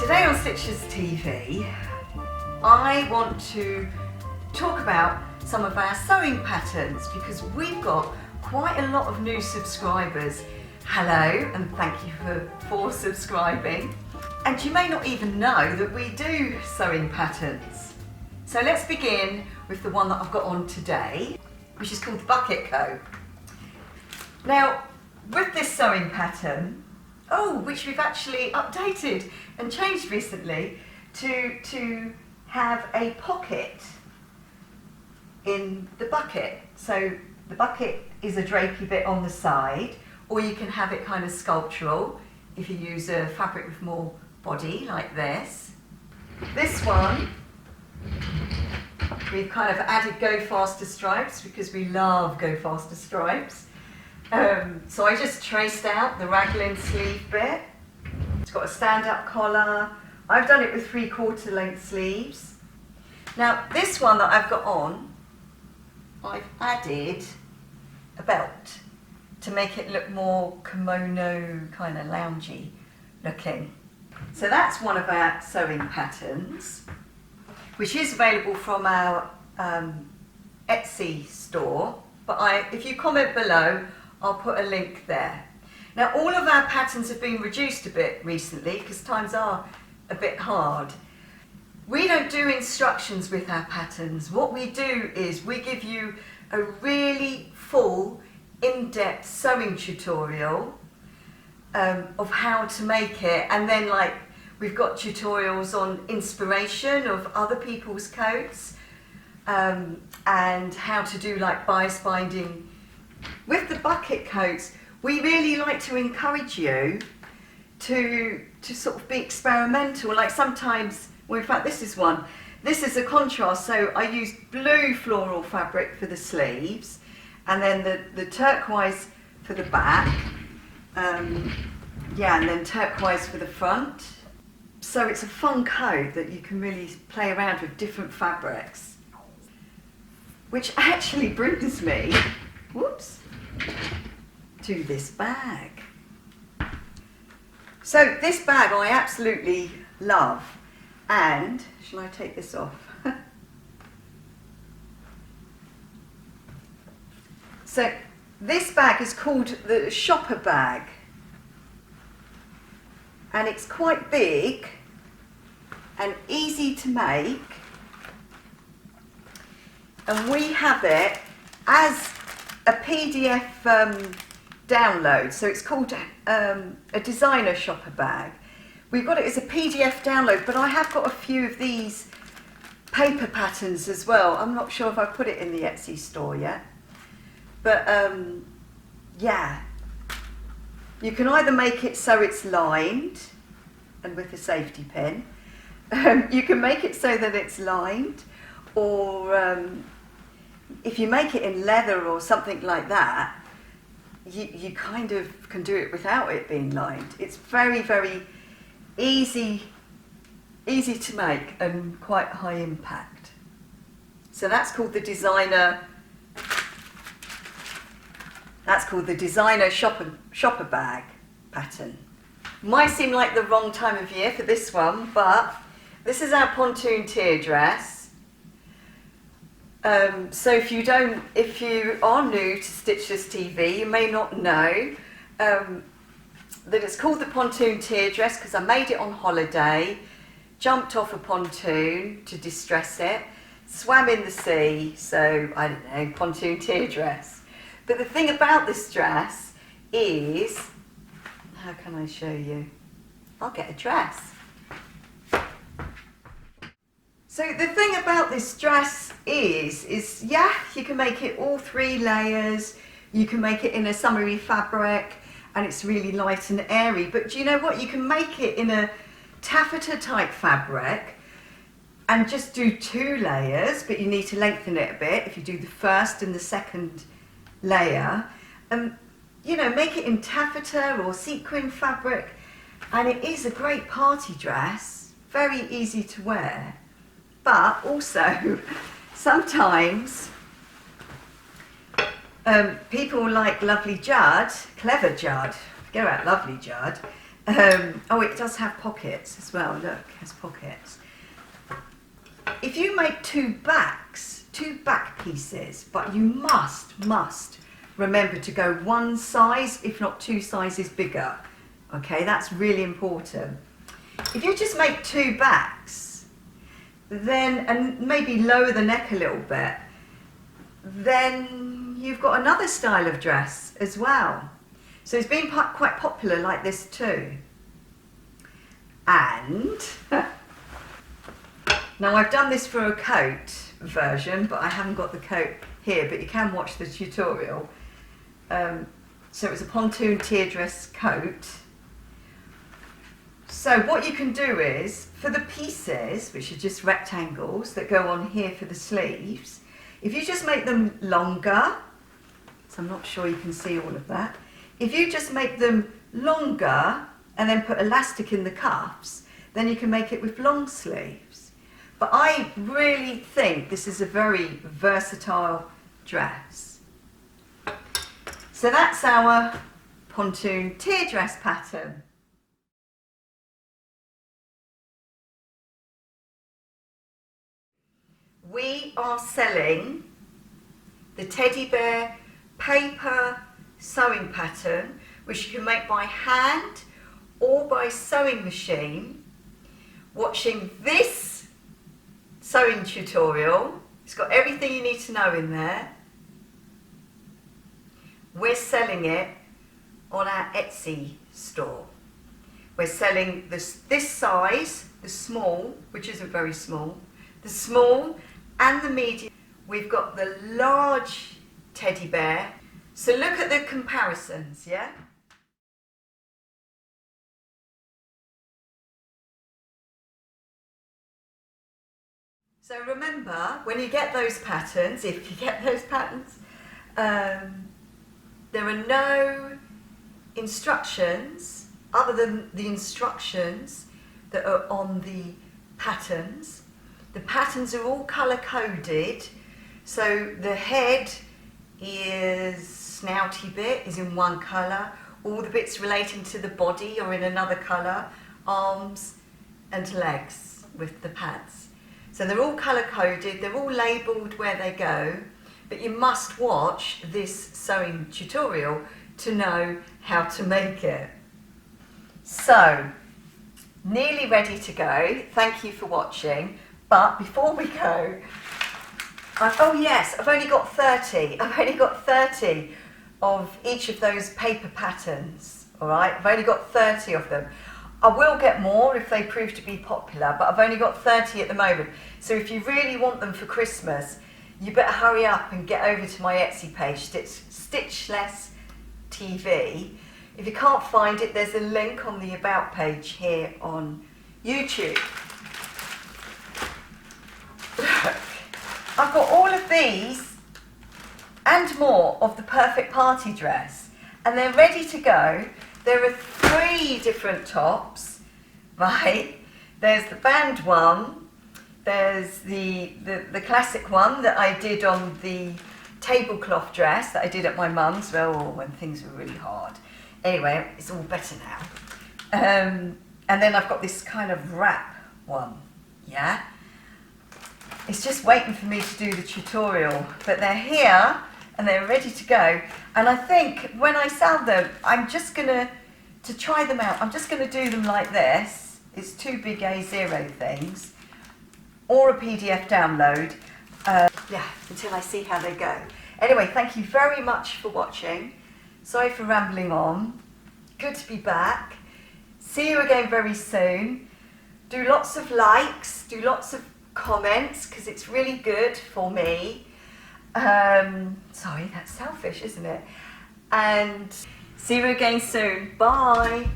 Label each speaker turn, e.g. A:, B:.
A: Today on Stitchless TV, I want to talk about some of our sewing patterns because we've got quite a lot of new subscribers. Hello, and thank you for subscribing. And you may not even know that we do sewing patterns. So let's begin with the one that I've got on today, which is called the bucket coat. Now, with this sewing pattern, which we've actually updated and changed recently to have a pocket in the bucket. So the bucket is a drapey bit on the side, or you can have it kind of sculptural if you use a fabric with more body like this. This one, we've kind of added go faster stripes because we love go faster stripes. So I just traced out the raglan sleeve bit. It's got a stand-up collar. I've done it with 3/4 length sleeves. Now this one that I've got on, I've added a belt to make it look more kimono kind of loungy looking. So that's one of our sewing patterns, which is available from our Etsy store. But if you comment below, I'll put a link there. Now all of our patterns have been reduced a bit recently because times are a bit hard. We don't do instructions with our patterns. What we do is we give you a really full, in-depth sewing tutorial of how to make it, and then we've got tutorials on inspiration of other people's coats and how to do bias binding. With the bucket coats, we really like to encourage you to sort of be experimental. Like sometimes, well, in fact this is one. This is a contrast, so I used blue floral fabric for the sleeves and then the turquoise for the back. And then turquoise for the front. So it's a fun coat that you can really play around with different fabrics. Which actually brings me, to this bag. So this bag I absolutely love, and shall I take this off? So this bag is called the shopper bag, and it's quite big and easy to make, and we have it as a PDF download. So it's called a designer shopper bag. We've got it as a PDF download, but I have got a few of these paper patterns as well. I'm not sure if I've put it in the Etsy store yet, but you can either make it so it's lined and with a safety pin. You can make it so that it's lined, or if you make it in leather or something like that, you kind of can do it without it being lined. It's very, very easy to make and quite high impact. So that's called the designer. That's called the designer shopper bag pattern. Might seem like the wrong time of year for this one, but this is our pontoon tear dress. So if you are new to Stitchless TV, you may not know that it's called the pontoon tear dress because I made it on holiday, jumped off a pontoon to distress it, swam in the sea, so I don't know, pontoon tear dress. But the thing about this dress is, how can I show you? I'll get a dress. So the thing about this dress is you can make it all 3 layers, you can make it in a summery fabric, and it's really light and airy, but do you know what? You can make it in a taffeta type fabric and just do 2 layers, but you need to lengthen it a bit if you do the first and the second layer. Make it in taffeta or sequin fabric, and it is a great party dress, very easy to wear. But also, sometimes people like lovely Judd, clever Judd, forget about lovely Judd, Oh, it does have pockets as well. Look, it has pockets. If you make two back pieces, but you must remember to go one size, if not two sizes bigger. Okay, that's really important. If you just make two backs, then, and maybe lower the neck a little bit, then you've got another style of dress as well. So it's been quite popular like this too. And now I've done this for a coat version, but I haven't got the coat here, but you can watch the tutorial. So it's a pontoon teardress coat. So what you can do is, for the pieces, which are just rectangles that go on here for the sleeves, if you just make them longer, so I'm not sure you can see all of that, if you just make them longer and then put elastic in the cuffs, then you can make it with long sleeves. But I really think this is a very versatile dress. So that's our pontoon teardress pattern. We are selling the teddy bear paper sewing pattern, which you can make by hand or by sewing machine, watching this sewing tutorial. It's got everything you need to know in there. We're selling it on our Etsy store. We're selling this size, the small, which isn't very small, the small and the medium. We've got the large teddy bear. So look at the comparisons, yeah? So remember, when you get those patterns, if you get those patterns, there are no instructions other than the instructions that are on the patterns. The patterns are all colour coded, so the head snouty bit is in one colour, all the bits relating to the body are in another colour, arms and legs with the pads. So they're all colour coded, they're all labelled where they go, but you must watch this sewing tutorial to know how to make it. So, nearly ready to go. Thank you for watching. But before we go, I've only got 30. I've only got 30 of each of those paper patterns, all right? I've only got 30 of them. I will get more if they prove to be popular, but I've only got 30 at the moment. So if you really want them for Christmas, you better hurry up and get over to my Etsy page, Stitchless TV. If you can't find it, there's a link on the About page here on YouTube. Look, I've got all of these and more of the perfect party dress, and they're ready to go. There are 3 different tops, right? There's the band one, there's the classic one that I did on the tablecloth dress that I did at my mum's, well, when things were really hard. Anyway, it's all better now. And then I've got this kind of wrap one, yeah? It's just waiting for me to do the tutorial, but they're here and they're ready to go. And I think when I sell them, I'm just gonna, to try them out, I'm just gonna do them like this. It's 2 big A0 things, or a PDF download. Yeah, until I see how they go. Anyway, thank you very much for watching. Sorry for rambling on. Good to be back. See you again very soon. Do lots of likes, do lots of comments, because it's really good for me. Sorry, that's selfish, isn't it? And see you again soon. Bye.